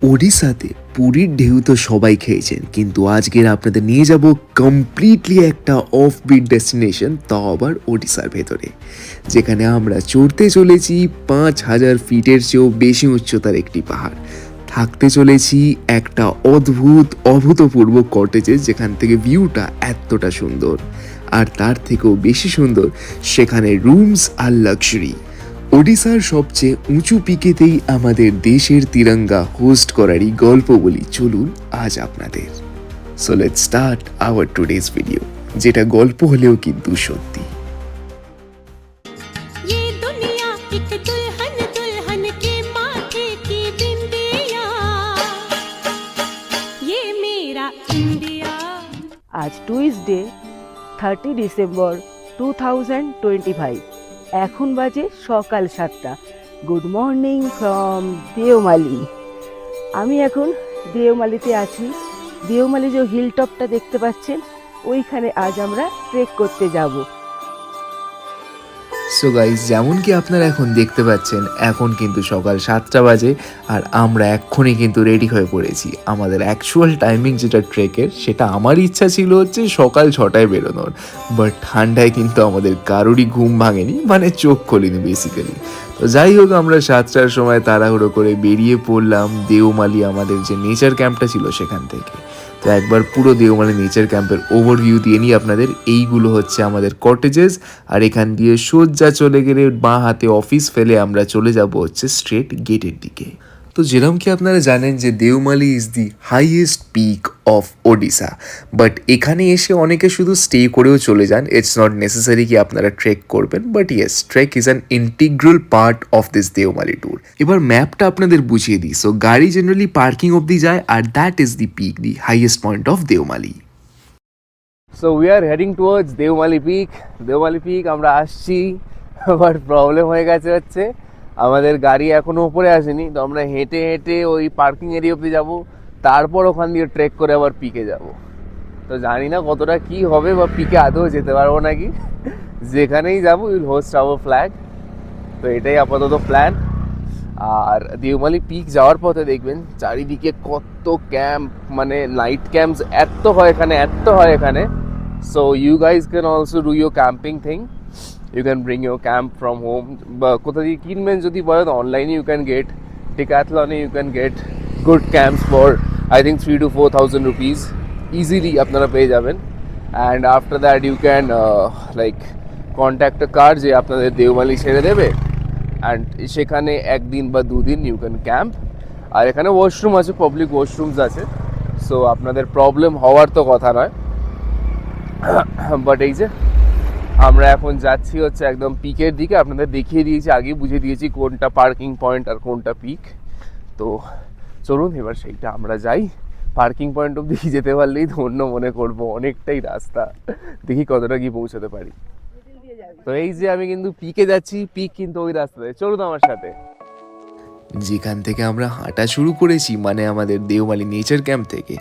ওড়িশাতে পুরীর ঢেউ তো সবাই খেয়েছেন, কিন্তু আজকের আপনাদের নিয়ে যাব কমপ্লিটলি একটা অফবিট ডেস্টিনেশন, তাও আবার ওড়িশার ভেতরে, যেখানে আমরা চড়তে চলেছি 5,000 ফিটের চেয়েও বেশি উচ্চতার একটি পাহাড়। থাকতে চলেছি একটা অভূতপূর্ব কটেজে, যেখান থেকে ভিউটা এতটা সুন্দর, আর তার থেকেও বেশি সুন্দর সেখানে রুমস আর লাক্সারি। ওড়িশার সবচেয়ে উঁচু পিকেতেই আমাদের দেশের তিরঙ্গা হোস্ট করারই গল্প বলি চলুন আজ আপনাদের। So let's start our today's video, যেটা গল্প হলেও কিন্তু সত্যি। ये दुनिया एक दुल्हन दुल्हन के माथे की बिंदिया ये मेरा इंडिया। আজ টুইসডে 30 ডিসেম্বর 2025। এখন বাজে সকাল 7টা। Good morning from Deomali. আমি এখন দেওমালিতে আছি। দেওমালি যে হিল টপটা দেখতে পাচ্ছেন, ওইখানে আজ আমরা ট্রেক করতে যাব। সো গাইজ, যেমন কি আপনারা এখন দেখতে পাচ্ছেন, এখন কিন্তু সকাল 7টা বাজে, আর আমরা এক্ষুনি কিন্তু রেডি হয়ে পড়েছি। আমাদের অ্যাকচুয়াল টাইমিং যেটা ট্রেকের, সেটা আমার ইচ্ছা ছিল হচ্ছে সকাল 6টায় বেরোনোর, বাট ঠান্ডায় কিন্তু আমাদের কারোরই ঘুম ভাঙেনি, মানে চোখ খোলেনি বেসিক্যালি। তো যাই হোক, আমরা 7টার সময় তাড়াহুড়ো করে বেরিয়ে পড়লাম দেওমালি, আমাদের যে নেচার ক্যাম্পটা ছিল সেখান থেকে। তো একবার পুরো দেওমালি নেচার ক্যাম্পের ওভারভিউ দিয়ে নিই আপনাদের। এইগুলো হচ্ছে আমাদের কটেজেস, আর এখান দিয়ে সোজা চলে গেলে বাঁ হাতে অফিস ফেলে আমরা চলে যাব হচ্ছে স্ট্রেট গেটের দিকে। তো যেরকম কি আপনারা জানেন যে Deomali is the highest peak of Odisha, but এখানে এসে অনেকে শুধু স্টে করেও চলে যান। ইটস নট নেসেসারি কি আপনারা ট্রেক করবেন, but yes, trek is an integral part of this Deomali tour. এবার ম্যাপটা আপনাদের বুঝিয়ে দিই। সো গাড়ি জেনারেলি পার্কিং অবধি যায়, আর that is the peak, the highest point of Deomali. So we are heading towards Deomali peak. Deomali peak আমরা আসছি, বাট প্রবলেম হয়ে গেছে হচ্ছে আমাদের গাড়ি এখনো উপরে আসেনি। তো আমরা হেঁটে হেঁটে ওই পার্কিং এরিয়া অব্দি যাবো, তারপর ওখান দিয়ে ট্রেক করে আবার পিকে যাব। তো জানি না কতটা কি হবে, বা পিকে আদৌ যেতে পারবো নাকি। যেখানেই যাবো উইল হোস্ট আওয়ার ফ্ল্যাগ। তো এটাই আপাতত প্ল্যান। আর দেওমালি পিক যাওয়ার পথে দেখবেন চারিদিকে কত ক্যাম্প, মানে নাইট ক্যাম্পস এত হয় এখানে। So you guys can also do your camping thing. You can bring your camp from home, বা কোথা দিয়ে কিনবেন যদি বলেন, অনলাইনে ইউ ক্যান গেট, ডিক্যাথলনে you can get good camps for I think 3,000 to 4,000 rupees easily আপনারা পেয়ে যাবেন। And after that you can like contact a car যে আপনাদের দেওমালি ছেড়ে দেবে, অ্যান্ড সেখানে একদিন বা দুদিন ইউ ক্যান ক্যাম্প। আর এখানে ওয়াশরুম আছে, পাবলিক ওয়াশরুমস আছে, সো আপনাদের প্রবলেম হওয়ার তো কথা নয়। বাট এই যে আমরা এখন যাচ্ছি হচ্ছে একদম পিকের দিকে। আপনাদের দেখিয়ে দিয়েছি, আগেই বুঝিয়ে দিয়েছি কোনটা পার্কিং পয়েন্ট আর কোনটা পিক। তো চলুন এবার সেইটা আমরা যাই। পার্কিং পয়েন্ট অব্দি যেতে পারলেই ধন্য মনে করবো, অনেকটাই রাস্তা, দেখি কতটা কি পৌঁছাতে পারি। তো এই যে আমি কিন্তু পিকে যাচ্ছি, পিক কিন্তু ওই রাস্তাতে, চলুন আমার সাথে। যেখান থেকে আমরা হাঁটা শুরু করেছি, মানে আমাদের দেওমালি নেচার ক্যাম্প থেকে,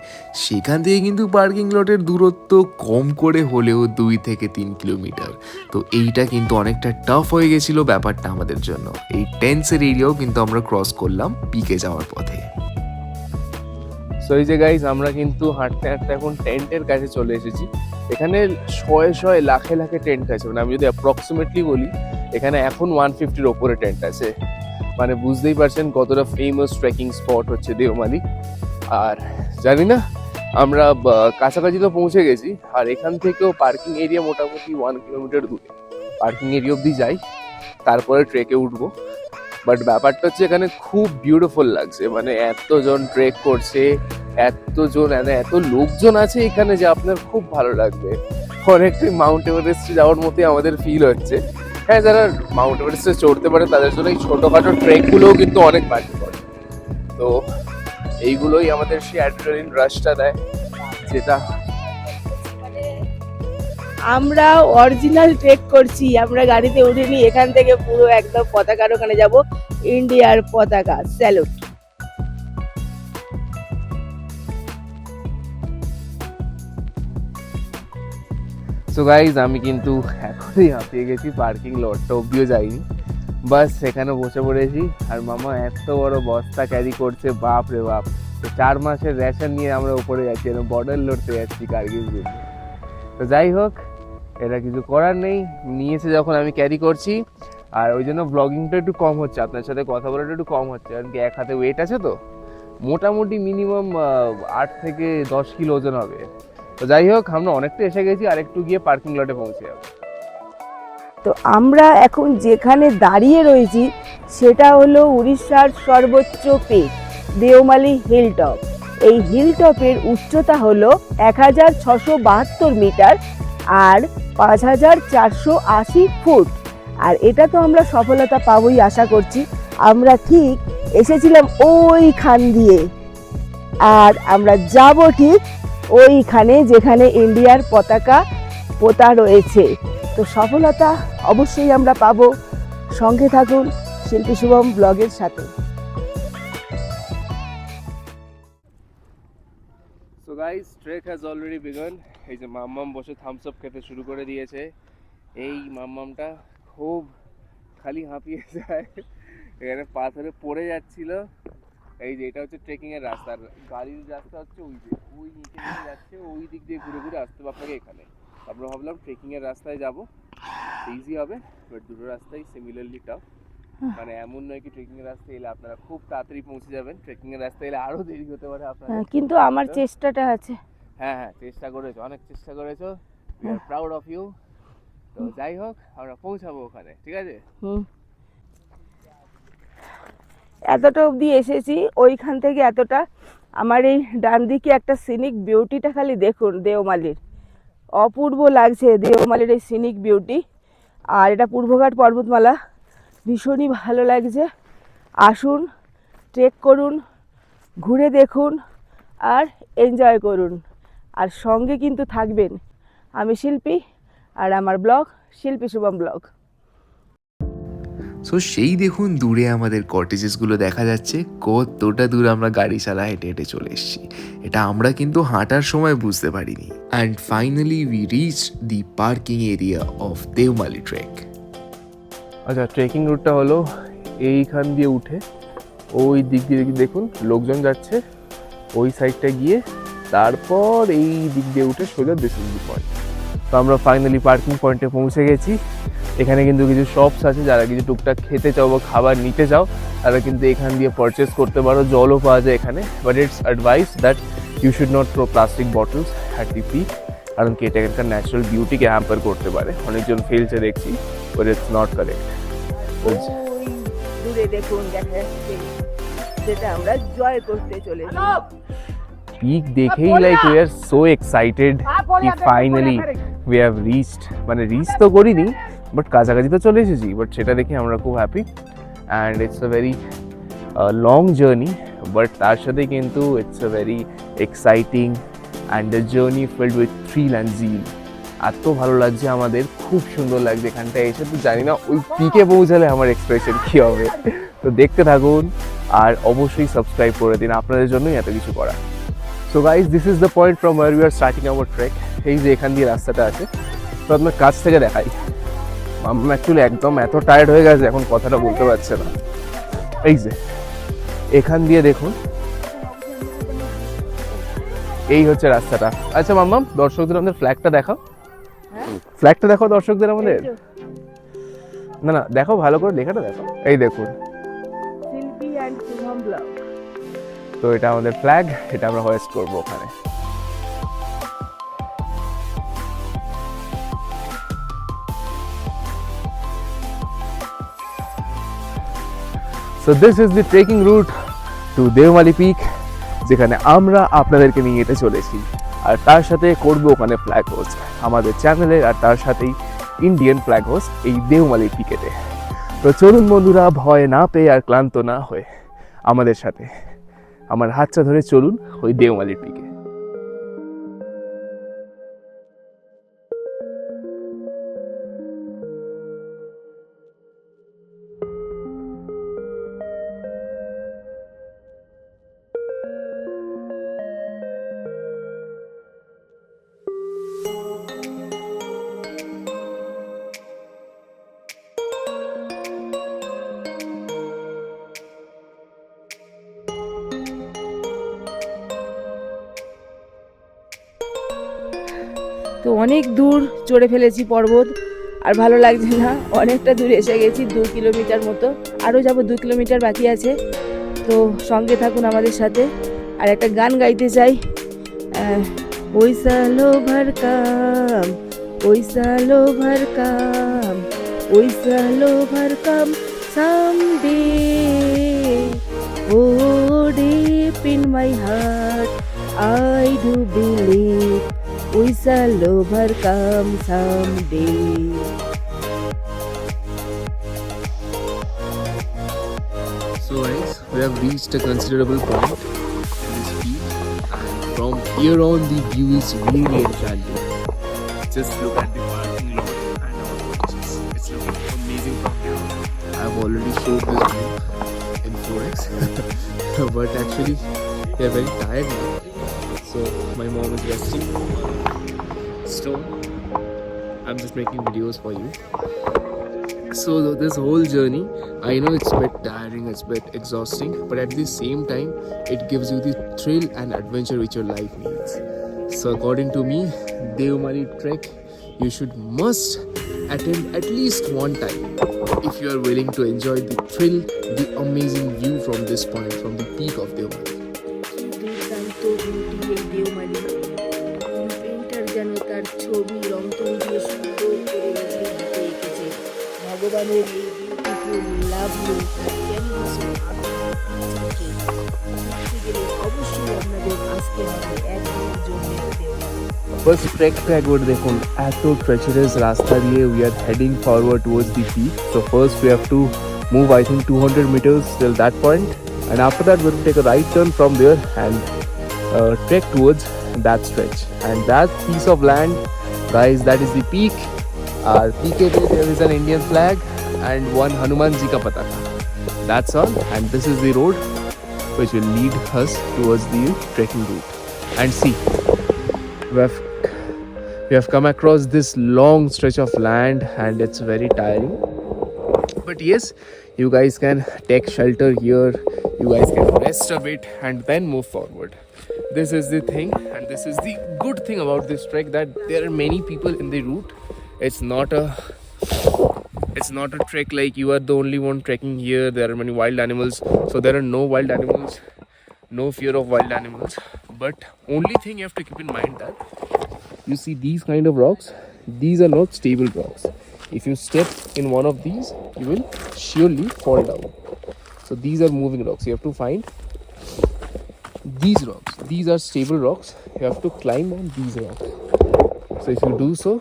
সেখান থেকে কিন্তু পার্কিং লটের দূরত্ব কম করে হলেও 2 থেকে 3 কিলোমিটার। তো এইটা কিন্তু অনেকটা টাফ হয়ে গেছিলো ব্যাপারটা আমাদের জন্য। এই টেন্সের এরিয়াও কিন্তু আমরা ক্রস করলাম পিকে যাওয়ার পথে। সো এই যে গাইজ, আমরা কিন্তু হাঁটতে হাঁটতে এখন টেন্টের কাছে চলে এসেছি। এখানে শয়ে শয়ে লাখে লাখে টেন্ট আছে, মানে আমি যদি অ্যাপ্রক্সিমেটলি বলি, এখানে এখন 150-র ওপরে টেন্ট আছে। মানে বুঝতেই পারছেন কতটা ফেমাস ট্রেকিং স্পট হচ্ছে দেওমালি। আর জানি না, আমরা কাছাকাছি তো পৌঁছে গেছি, আর এখান থেকেও পার্কিং এরিয়া মোটামুটি 1 কিলোমিটার দূরে। পার্কিং এরিয়া অব্দি যাই, তারপরে ট্রেকে উঠবো। বাট ব্যাপারটা হচ্ছে এখানে খুব বিউটিফুল লাগছে, মানে এতজন ট্রেক করছে, এত লোকজন আছে এখানে, যে আপনার খুব ভালো লাগবে। অনেকটাই মাউন্ট এভারেস্টে যাওয়ার মতোই আমাদের ফিল হচ্ছে। হ্যাঁ, যারা মাউন্ট এভারেস্টে চড়তে পারে তাদের জন্য এই ছোটোখাটো ট্রেকগুলোও কিন্তু অনেক বাকি পড়ে। তো এইগুলোই আমাদের সেই অ্যাড্রেনালিন রাশটা দেয়, যেটা আমরা অরিজিনাল ট্রেক করছি। আমরা গাড়িতে উঠিনি, এখান থেকে পুরো একদম পতাকার ওখানে যাব, ইন্ডিয়ার পতাকা স্যালুট। সো গাইজ, আমি কিন্তু এখনই হাঁপিয়ে গেছি, পার্কিং লটটা অব্দিও যাইনি। বাস এখানে বসে পড়েছি আর মামা এত বড় বস্তা ক্যারি করছে, বাপ রে বাপ। তো 4 মাসের রেশন নিয়ে আমরা উপরে যাচ্ছি, বর্ডার লড়তে যাচ্ছি কার্গিল যুদ্ধে। তো যাই হোক, এটা কিছু করার নেই, নিয়েছে যখন আমি ক্যারি করছি। আর ওই জন্য ব্লগিংটা একটু কম হচ্ছে, আপনার সাথে কথা বলাটা একটু কম হচ্ছে, কারণ কি এক হাতে ওয়েট আছে, তো মোটামুটি মিনিমাম 8 থেকে 10 কিলো ওজন হবে। তো যাই হোক, আমরা অনেকটা এসে গেছি, আর একটু গিয়ে পার্কিং লটে পৌঁছে যাবো। তো আমরা এখন যেখানে দাঁড়িয়ে রয়েছি সেটা হলো উড়িষ্যার সর্বোচ্চ পিক দেওমালি হিল টপ। এই হিল টপের উচ্চতা হলো 1672 মিটার আর 5480 ফুট। আর এটা তো আমরা সফলতা পাবোই আশা করছি। আমরা ঠিক এসেছিলাম ওইখান দিয়ে, আর আমরা যাব ঠিক ওইখানে যেখানে ইন্ডিয়ার পতাকা পোতা রয়েছে। তো সফলতা অবশ্যই আমরা পাবো। সঙ্গে থাকুন শিল্পী শুভম ব্লগের সাথে। So guys, trek has already begun. এই যে মাম্মাম বসে থামস আপ খেতে শুরু করে দিয়েছে। এই মাম্মামটা খুব খালি হাঁপিয়ে যায়, এখানে পাথরে পড়ে যাচ্ছিল। এই যে এটা হচ্ছে ট্রেকিং এর রাস্তা, আর গাড়ির রাস্তা হচ্ছে ওই যে ওই নিচে নিচে যাচ্ছে, ওই দিক দিয়ে ঘুরে ঘুরে আসতে হবে আপনাকে এখানে। আমরা ভাবলাম ট্রেকিং এর রাস্তায় যাব, ইজি হবে, বাট দুটো রাস্তাই সিমিলারলি টাফ। মানে এমন নয় কি ট্রেকিং এর রাস্তায় এলে আপনারা খুব তাড়াতাড়ি পৌঁছে যাবেন, ট্রেকিং এর রাস্তায় এলে আরো দেরি হতে পারে আপনাদের। কিন্তু আমার চেষ্টাটা আছে। হ্যাঁ হ্যাঁ, চেষ্টা করেছো, অনেক চেষ্টা করেছো, we are proud of you. তো যাই হোক, আমরা পৌঁছাবো ওখানে, ঠিক আছে? এতটা অবধি এসেছি, ওইখান থেকে এতটা। আমার এই ডান দিকে একটা সিনিক বিউটিটা খালি দেখুন, দেওমালির অপূর্ব লাগছে দেওমালির এই সিনিক বিউটি। আর এটা পূর্বঘাট পর্বতমালা, ভীষণই ভালো লাগছে। আসুন, ট্রেক করুন, ঘুরে দেখুন আর এনজয় করুন। আর সঙ্গে কিন্তু থাকবেন আমি শিল্পী আর আমার ব্লগ শিল্পী শুভম ব্লগ। সো সেই দেখুন দূরে আমাদের কটেজেসগুলো দেখা যাচ্ছে, কতটা দূর আমরা গাড়ি চালা হেঁটে হেঁটে চলে এসেছি। এটা আমরা কিন্তু হাঁটার সময় বুঝতে পারিনি। And finally we reach the parking area of Deomali trek. আচ্ছা, ট্রেকিং রুটটা হলো এইখান দিয়ে উঠে ওই দিক দিয়ে দেখুন লোকজন যাচ্ছে, ওই সাইডটা গিয়ে তারপর এই দিক দিয়ে উঠে সোজা দেশবন্ধু পয়েন্ট। তো আমরা ফাইনালি পার্কিং পয়েন্টে পৌঁছে গেছি। এখানে কিন্তু কিছু শপস আছে, যারা কিছু টুকটাক খেতে চাও বা খাবার নিতে চাও তারা কিন্তু এখান দিয়ে পারচেস করতে পারো। জলও পাওয়া যায় এখানে, but it's advice that you should not throw plastic bottles at the peak, কারণ কি এটা এখানকার ন্যাচারাল বিউটিকে হ্যাম্পার করতে পারে। অনেকজন ফেলছে দেখছি, বাট ইটস নট কারেক্ট। ওই দূরে দেখুন দেখা যাচ্ছে যেটা আমরা জয় করতে চলেছি। পিক দেখেই like we are so excited কি ফাইনালি উই হ্যাভ রিচড, মানে রিচ তো করিনি বাট কাছাকাছি তো চলে এসেছি, বাট সেটা দেখে আমরা খুব happy. And it's a very long journey, but তার সাথে কিন্তু it's a very exciting and the journey filled with thrill and জিল। এত ভালো লাগছে আমাদের, খুব সুন্দর লাগছে এখানটায় এসে। তো জানি না ওই পিকে পৌঁছালে আমার এক্সপ্রেশন কী হবে। তো দেখতে থাকুন আর অবশ্যই সাবস্ক্রাইব করে দিন, আপনাদের জন্যই এত কিছু করা। So guys, this is the point from where we are starting our trek. এই যে এখান দিয়ে রাস্তাটা আছে, তো আপনার কাছ থেকে দেখাই। আমরা অ্যাকচুয়ালি একদম এত টায়ার্ড হয়ে গেছে এখন কথাটা বলতে পারছে না। এই যে এখান দিয়ে দেখুন, এই হচ্ছে রাস্তাটা। আচ্ছা মাম্মাম, দর্শকদের আমাদের ফ্ল্যাগটা দেখাও, ফ্ল্যাগটা দেখাও দর্শকদের আমাদের। না না, দেখো ভালো করে, লেখাটা দেখো, এই দেখুন শিল্পী অ্যান্ড শুভম ব্লগ। তো এটা আমাদের ফ্ল্যাগ, এটা আমরা হোয়েস্ট করবো ওখানে। So this is the trekking route to Deomali peak, যেখানে আমরা আপনাদেরকে নিয়ে যেতে চলেছি। আর তার সাথে করবো ওখানে ফ্ল্যাগ হোস্ট আমাদের চ্যানেলে, আর তার সাথেই ইন্ডিয়ান ফ্ল্যাগ হোস্ট এই দেওমালি পিকেতে। তো চলুন বন্ধুরা, ভয় না পেয়ে আর ক্লান্ত না হয়ে আমাদের সাথে আমার হাতটা ধরে চলুন ওই দেওমালির পিকে। তো অনেক দূর চড়ে ফেলেছি পর্বত, আর ভালো লাগছে না, অনেকটা দূর এসে গেছি, 2 কিলোমিটার মতো, আরও যাব 2 কিলোমিটার বাকি আছে। তো সঙ্গে থাকুন আমাদের সাথে। আর একটা গান গাইতে চাই, ওই সালো ভর কাম, ওই সালো ভর কাম, ওই সালো ভর come someday, oh deep in my heart I do believe we shall overcome someday. So guys, we have reached a considerable point in this peak, and from here on the view is really enchanting. Just look at the parking lot and our coaches. It's looking amazing from here. I've already showed this view in 4x, but actually we are very tired now. So my mom is resting. Stone, I'm just making videos for you. So this whole journey, I know it's a bit tiring, it's a bit exhausting, but at the same time, it gives you the thrill and adventure which your life needs. So according to me, Devmali trek, you should must attend at least one time if you are willing to enjoy the thrill, the amazing view from this point, from the peak of Devmali. দুর্দান্ত beauty এই Deomali, painter যেন তার ছবি রং তুলি দিয়ে সুন্দর করে নিজের হাতে এঁকেছে। ভগবানের এই বিউটিফুল লাভলি ক্যানভাসে আঁকাকে দেখতে গেলে অবশ্যই আপনাদের আসতে হবে একদিনের জন্য দেওমালি। First trek একবার দেখুন, এত treacherous রাস্তা দিয়ে we are heading forward towards the peak. So first we have to move, I think 200 meters till that point, and after that we'll take a right turn from there and trek towards that stretch. And that piece of land, guys, that is the peak. Our peak area, there is an Indian flag and one Hanuman Ji ka pataka. That's all, and this is the road which will lead us towards the trekking route. And see, we have come across this long stretch of land and it's very tiring, but yes, you guys can take shelter here, you guys can rest a bit and then move forward. This is the thing, and this is the good thing about this trek, that there are many people in the route. It's not a trek like you are the only one trekking here. There are many wild animals, so there are no wild animals, no fear of wild animals. But only thing you have to keep in mind that you see these kind of rocks, these are not stable rocks. If you step in one of these, you will surely fall down. So these are moving rocks. You have to find these rocks. These are stable rocks. You have to climb on these rocks. So if you do so,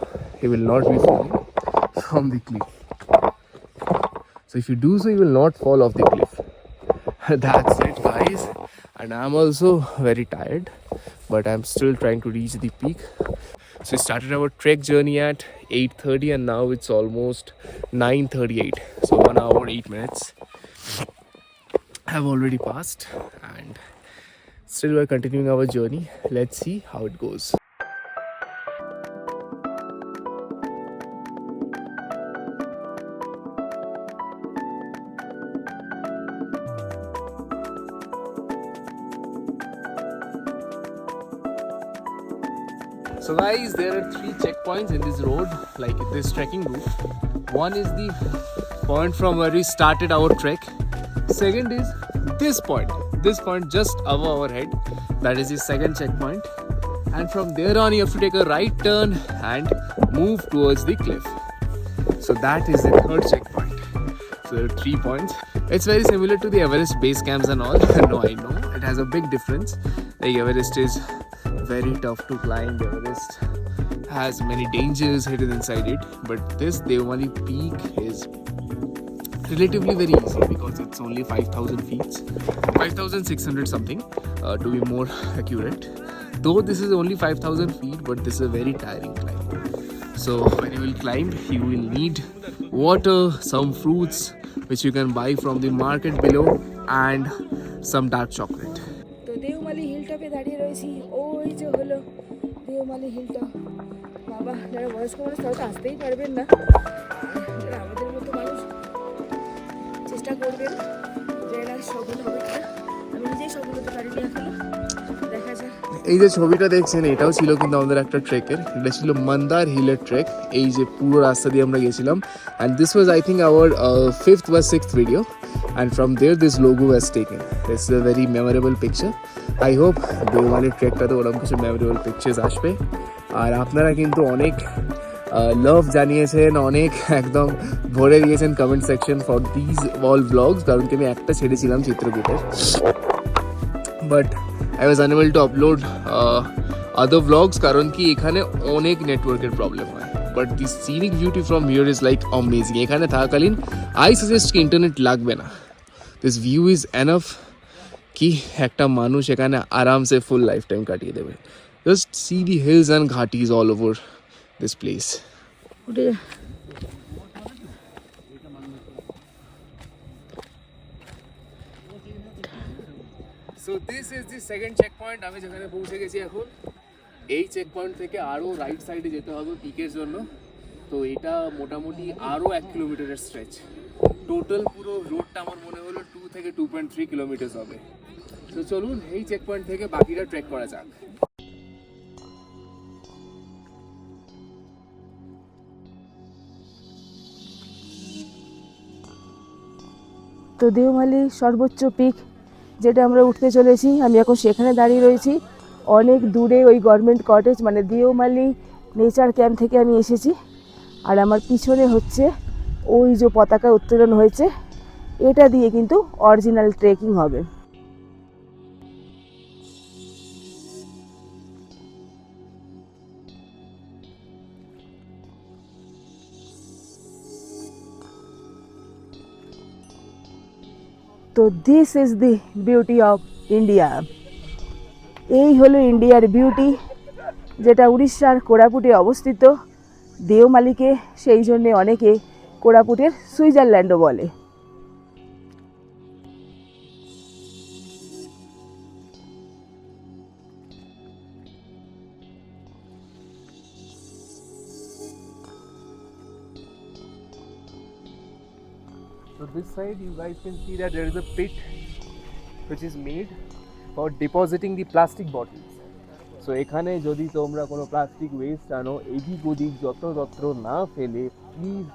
you will not be falling from the cliff. So if you do so, you will not fall off the cliff. That's it, guys. And I'm also very tired, but I'm still trying to reach the peak. So we started our trek journey at 8:30 and now it's almost 9:38. So 1 hour 8 minutes have already passed, and still we're continuing our journey. Let's see how it goes. So guys, there are 3 checkpoints in this road, like this trekking route. One is the point from where we started our trek. Second is this point just above our head. That is the second checkpoint. And from there on, you have to take a right turn and move towards the cliff. So that is the third checkpoint. So there are 3 points. It's very similar to the Everest base camps and all. No, I know it has a big difference. Like Everest is very tough to climb. Everest has many dangers hidden inside it, but this Devmali peak is relatively very easy because it's only 5,000 feet, 5,600 something to be more accurate. Though this is only 5,000 feet, but this is a very tiring climb. So when you will climb, you will need water, some fruits which you can buy from the market below, and some dark chocolate. তো দেওমালি হিলটপে দাঁড়িয়ে রয়েছি, ওই যে হলো Deomali hilltop. বাবা, যারা বয়স্ক মানুষ তারা তো আসতেই পারবেন না, যারা আমাদের মতো মানুষ চেষ্টা করবেন, যারা সফল হবে কিনা। আমি নিজেই সফল হতে পারিনি এখনো, দেখা যাক। এই যে ছবিটা দেখছেন এটাও ছিল কিন্তু আমাদের একটা ট্রেকের, এটা ছিল মন্দার হিলের ট্রেক। এই যে পুরো রাস্তা দিয়ে আমরা গেছিলাম, and this was I think our 5th বা 6th video, and from there this logo was taken. This is a very memorable picture. I hope দেওমালির ট্রেকটাতে ওরকম কিছু মেমোরেবল পিকচার্স আসবে। আর আপনারা কিন্তু অনেক লাভ জানিয়েছেন, অনেক একদম ভরে দিয়েছেন comment section for these all blogs, কারণ কি আমি একটা ছেড়েছিলাম চিত্রকূটের, বাট I was unable to upload other vlogs কারণ কি এখানে অনেক নেটওয়ার্কের প্রবলেম হয়। But the scenic beauty from here is like amazing. এখানে থাকাকালীন আই সাজেস্ট কি ইন্টারনেট লাগবে না, দিস ভিউ ইজ এনাফ কি একটা মানুষ এখানে আরামসে ফুল লাইফ টাইম কাটিয়ে দেবে। Just see the hills and ঘাটিজ all over this place. So this is the second check point, আমি যেখানে পৌঁছে গেছি এখন। এই চেক পয়েন্ট থেকে আরও রাইট সাইডে যেতে হবে পিকের জন্য। তো এটা মোটামুটি আরও 1 কিলোমিটারের স্ট্রেচ। টোটাল পুরো রোডটা আমার মনে হলো 2 থেকে 2.3 কিলোমিটার হবে। তো চলুন এই চেক পয়েন্ট থেকে বাকিটা ট্রেক করা যাক। তো দেওমালি সর্বোচ্চ পিক যেটা আমরা উঠতে চলেছি, আমি এখন সেখানে দাঁড়িয়ে রয়েছি। অনেক দূরে ওই গভর্নমেন্ট কটেজ মানে দেওমালি নেচার ক্যাম্প থেকে আমি এসেছি। আর আমার পিছনে হচ্ছে ওই যে পতাকা উত্তোলন হয়েছে, এটা দিয়ে কিন্তু অরিজিনাল ট্রেকিং হবে। তো this is the beauty of India. এই হলো ইন্ডিয়ার বিউটি, যেটা উড়িষ্যার কোরাপুটে অবস্থিত। দেওমালিকে সেই জন্যে অনেকে কোরাপুটের সুইজারল্যান্ডও বলে। So this side you guys can see that there is a pit which is made for depositing the plastic bottles. So এখানে যদি তোমরা কোনো প্লাস্টিক ওয়েস্ট আনো এদিক ওদিক যত্রতত্র না ফেলে please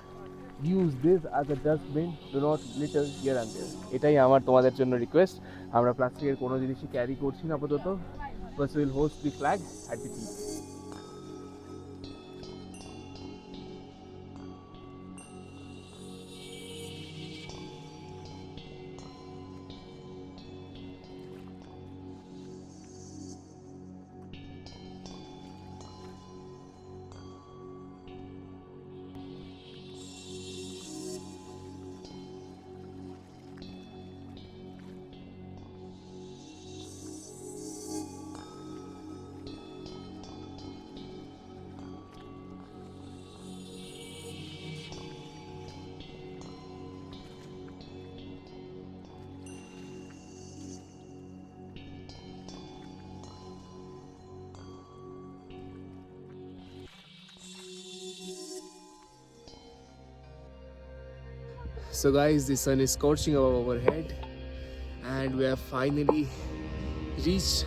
use this as a dustbin, do not litter here and there. এটাই আমার তোমাদের জন্য রিকোয়েস্ট। আমরা প্লাস্টিকের কোনো জিনিসই ক্যারি করছি না আপাতত। বাস will host the flag at the peak. So guys, the sun is scorching above our head and we have finally reached,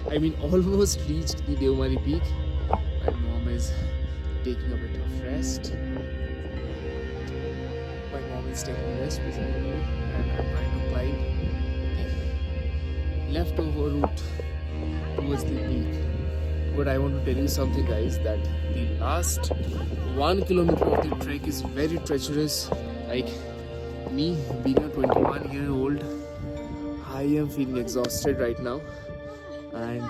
almost reached the Deomali peak. My mom is taking a bit of rest. My mom is taking rest beside me and I'm trying to climb the leftover route towards the peak. But I want to tell you something guys, that the last 1 kilometer of the trek is very treacherous. Like me being a 21-year-old, I am feeling exhausted right now, and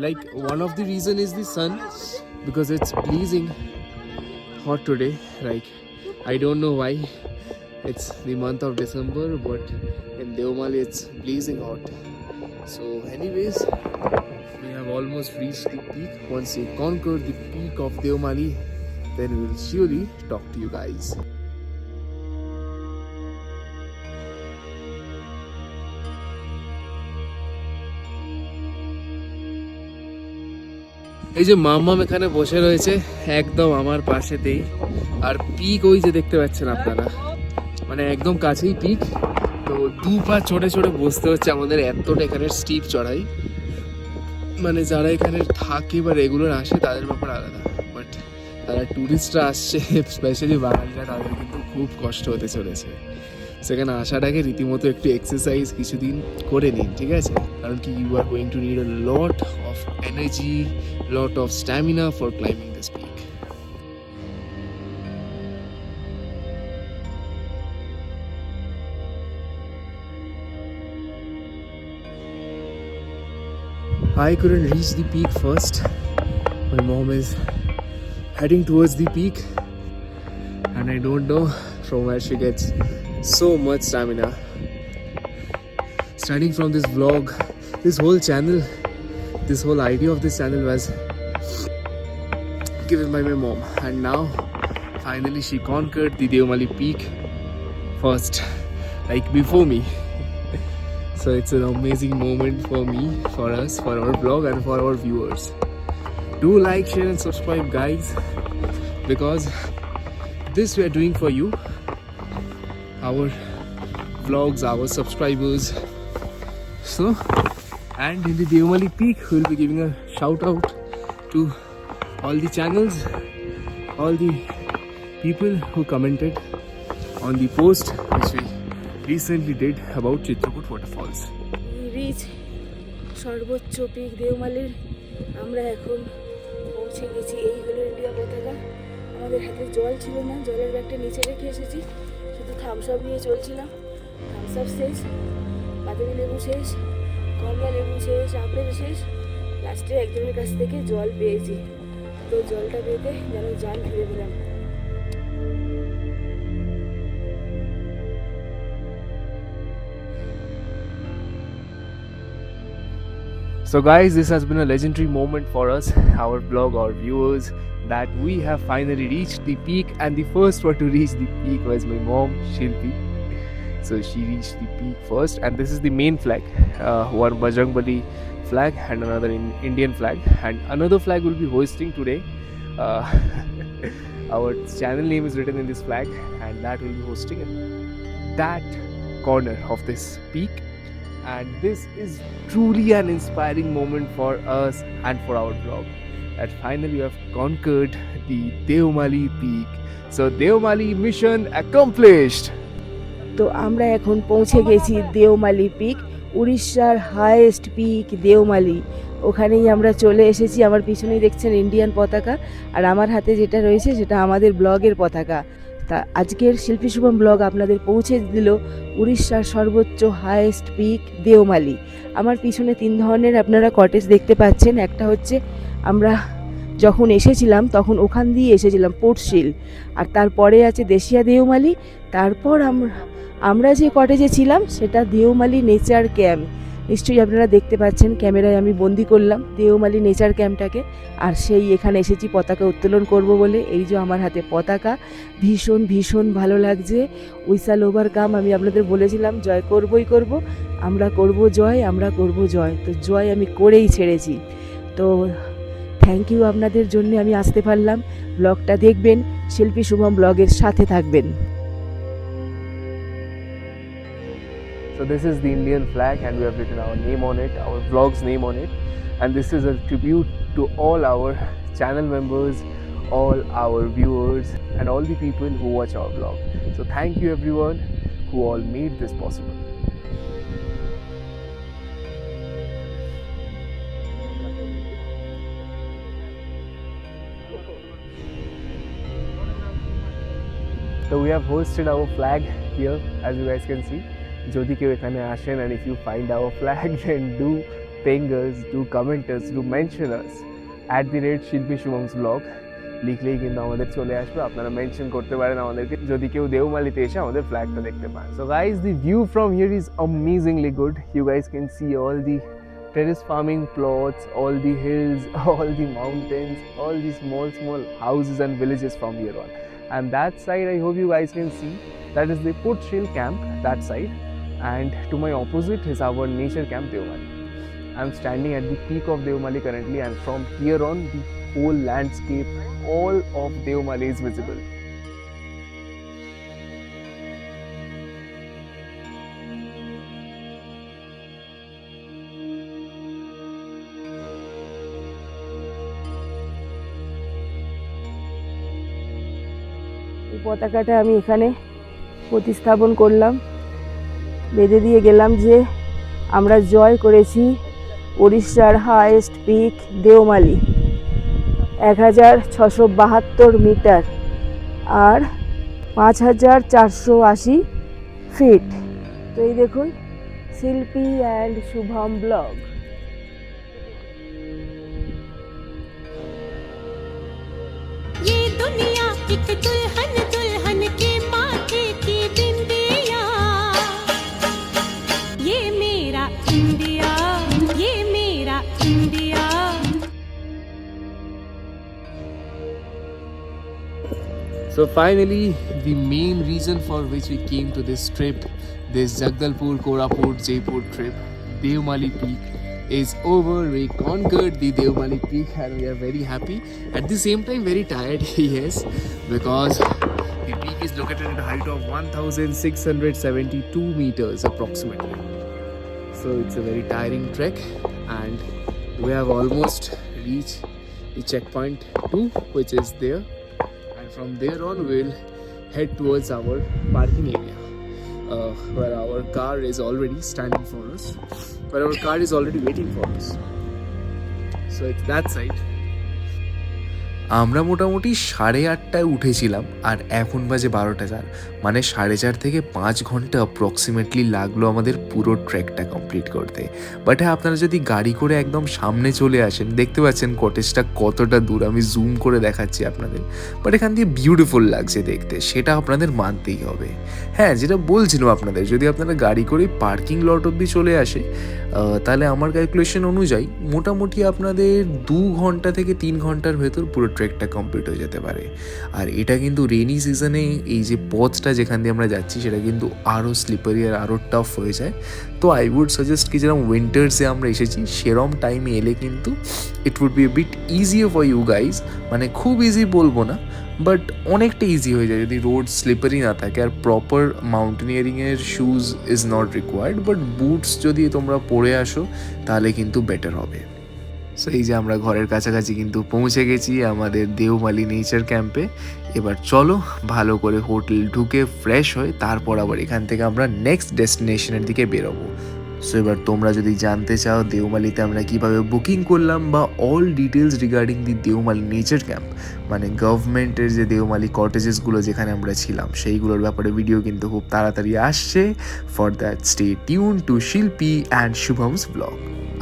like one of the reason is the sun, because it's blazing hot today. Like I don't know why, it's the month of December, but in Deomali it's blazing hot. So anyways, we have almost reached the peak. Once we conquer the peak of Deomali, then we will surely talk to you guys. এই যে মাম্মাম এখানে বসে রয়েছে একদম আমার পাশেতেই, আর pick ওই যে দেখতে পাচ্ছেন আপনারা, মানে একদম কাছেই পিক। তো 2 পা চড়ে চড়ে বসতে হচ্ছে আমাদের, এতটা এখানে স্টিপ চড়াই। মানে যারা এখানে থাকে বা রেগুলার আসে তাদের ব্যাপার আলাদা, বাট যারা ট্যুরিস্টরা আসছে স্পেশালি বাঙালিরা, তাদের কিন্তু খুব কষ্ট হতে চলেছে। সেখানে আসার আগে রীতিমতো একটু এক্সারসাইজ কিছুদিন করে নিন, ঠিক আছে? কারণ কি you are going to need a lot of energy, lot of stamina for climbing this peak. I couldn't reach the peak first. My mom is heading towards the peak, and I don't know from where she gets so much stamina. Starting from this vlog, this whole channel, this whole idea of this channel was given by my mom, and now finally she conquered the Devamali peak first, like before me. So it's an amazing moment for me, for us, for our vlog and for our viewers. Do like, share and subscribe, guys, because this we are doing for you, our vlogs, our subscribers. So, and in the Devamali peak we'll be giving a shout out to all the channels, all the people who commented on the post which we recently did about Chitrakoot waterfalls. Reach সর্বোচ্চ peak দেওমালির। আমরা এখন পৌঁছে গেছি। এই হলো India পতাকা। আমাদের হাতে জল ছিল না, জলের ব্যাগটা নিচে রেখে এসেছি, শুধু থামস আপ নিয়ে চলছিলাম। থামস আপ শেষ, বাতাবি লেবু শেষ, কমলা লেবু শেষ, আপেল শেষ, লাস্টে একজনের কাছ থেকে জল পেয়েছি। তো জলটা পেতে যেন জান ফিরে দিলাম। So guys, this has been a legendary moment for us, our vlog, our viewers, that we have finally reached the peak, and the first one to reach the peak was my mom, Shilpi. So she reached the peak first, and this is the main flag, one Bajrangbali flag and another Indian flag, and another flag will be hoisting today. Our channel name is written in this flag, and that will be hosting in that corner of this peak. And this is truly an inspiring moment for us and for our vlog, that finally we have conquered the Devamali peak. So Devamali mission accomplished. তো আমরা এখন পৌঁছে গেছি Deomali pick, উড়িষ্যার highest peak Deomali. ওখানেই আমরা চলে এসেছি। আমার পিছনেই দেখছেন ইন্ডিয়ান পতাকা, আর আমার হাতে যেটা রয়েছে সেটা আমাদের ব্লগের পতাকা। তা আজকের শিল্পী শুভম ব্লগ আপনাদের পৌঁছে দিল উড়িষ্যার সর্বোচ্চ হাইয়েস্ট পিক দেওমালি। আমার পিছনে 3 ধরনের আপনারা কটেজ দেখতে পাচ্ছেন। একটা হচ্ছে আমরা যখন এসেছিলাম তখন ওখান দিয়ে এসেছিলাম পোর্টশিল, আর তারপরে আছে দেশিয়া দেওমালি। তারপর আমরা যে কটেজে ছিলাম সেটা দেওমালি নেচার ক্যাম্প। নিশ্চয়ই আপনারা দেখতে পাচ্ছেন, ক্যামেরায় আমি বন্দি করলাম দেওমালি নেচার ক্যাম্পটাকে। আর সেই এখানে এসেছি পতাকা উত্তোলন করব বলে। এই যে আমার হাতে পতাকা, ভীষণ ভীষণ ভালো লাগছে। উইসাল ওভার কাম, আমি আপনাদের বলেছিলাম জয় করবই করব, আমরা করব জয়, আমরা করব জয়। তো জয় আমি করেই ছেড়েছি। তো থ্যাংক ইউ আপনাদের জন্য আমি আসতে পারলাম। ব্লগটা দেখবেন, শিল্পী শুভম ব্লগের সাথে থাকবেন। So this is the Indian flag, and we have written our name on it, our vlog's name on it, and this is a tribute to all our channel members, all our viewers, and all the people who watch our vlog. So thank you everyone who all made this possible. So we have hosted our flag here, as you guys can see. যদি কেউ এখানে আসেন, and if you find our flag, then do ping us, do comment us, do mention us @Shilpi Shubham's vlog. লিখলেই কিন্তু আমাদের চলে আসবে। আপনারা মেনশন করতে পারেন আমাদেরকে যদি কেউ দেওমালিতে এসে আমাদের ফ্ল্যাগটা দেখতে পান। So guys, the view from here is amazingly good. You guys can see all the terrace farming plots, all the hills, all the mountains, all the small houses and villages from here on. And that side, I hope you guys can see, that is the Portshil camp, that side. And to my opposite is our nature camp Devamali. I'm standing at the peak of Devamali currently, and from here on the whole landscape, all of Devamali is visible. পতাকাটা আমি এখানে প্রতিস্থাপন করলাম, বেঁধে দিয়ে গেলাম যে আমরা জয় করেছি উড়িষ্যার হাইয়েস্ট পিক দেওমালি, 1672 মিটার আর 5480 ফিট। তো এই দেখুন শিল্পী অ্যান্ড শুভম ব্লগ। ये दुनिया एक दुल्हन दुल्हन के माथे की बिंदिया, ये मेरा इंडिया, ये मेरा India. So finally, the main reason for which we came to this trip, this Jagdalpur, Koraput, Jaipur trip, Devmali Peak, is over. We conquered the Devmali Peak and we are very happy. At the same time, very tired, yes, because the peak is located at a height of 1672 meters approximately. So it's a very tiring trek and we have almost reached the checkpoint 2, which is there. From there on we'll head towards our parking area where our car is already standing for us, where our car is already waiting for us. So it's that side. আমরা মোটামুটি 8:30টায় উঠেছিলাম আর এখন বাজে 12:04, মানে 4.5 থেকে 5 ঘন্টা approximately লাগলো আমাদের পুরো ট্রেকটা কমপ্লিট করতে। বাট হ্যাঁ, আপনারা যদি গাড়ি করে একদম সামনে চলে আসেন, দেখতে পাচ্ছেন কটেজটা কতটা দূর, আমি জুম করে দেখাচ্ছি আপনাদের। বাট এখান দিয়ে বিউটিফুল লাগছে দেখতে, সেটা আপনাদের মানতেই হবে। হ্যাঁ, যেটা বলছিলাম আপনাদের, যদি আপনারা গাড়ি করে পার্কিং লট অব্দি চলে আসে তাহলে আমার ক্যালকুলেশন অনুযায়ী মোটামুটি আপনাদের 2 ঘন্টা থেকে 3 ঘন্টার ভেতর পুরো ট্রেকটা কমপ্লিট হয়ে যেতে পারে। আর এটা কিন্তু রেনি সিজনে এই যে পথটা যেখান দিয়ে আমরা যাচ্ছি সেটা কিন্তু আরও স্লিপারি আর আরও টাফ হয়ে যায়। তো আই উড সাজেস্ট কি যেরকম উইন্টার্সে আমরা এসেছি সেরম টাইমে এলে কিন্তু it would be a bit easier for you guys. মানে খুব ইজি বলবো না, বাট অনেকটা ইজি হয়ে যায় যদি রোড স্লিপারি না থাকে আর প্রপার মাউন্টেনিয়ারিংয়ের shoes is not required, but boots যদি তোমরা পরে আসো তাহলে কিন্তু বেটার হবে। সো এই যে আমরা ঘরের কাছাকাছি কিন্তু পৌঁছে গেছি আমাদের দেওমালি নেচার ক্যাম্পে। এবার চলো ভালো করে হোটেল ঢুকে ফ্রেশ হয়ে তারপর আবার এখান থেকে আমরা নেক্সট ডেস্টিনেশনের দিকে বেরোবো। সো এবার তোমরা যদি জানতে চাও দেওমালিতে আমরা কিভাবে বুকিং করলাম বা অল ডিটেলস রিগার্ডিং দি দেওমালি নেচার ক্যাম্প, মানে গভর্নমেন্টের যে দেওমালি কটেজেসগুলো যেখানে আমরা ছিলাম সেইগুলোর ব্যাপারে ভিডিও কিন্তু খুব তাড়াতাড়ি আসছে। For that stay tuned to Shilpi and Shubham's blog.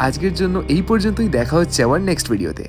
আজকের জন্য এই পর্যন্তই, দেখা হচ্ছে আবার নেক্সট ভিডিওতে।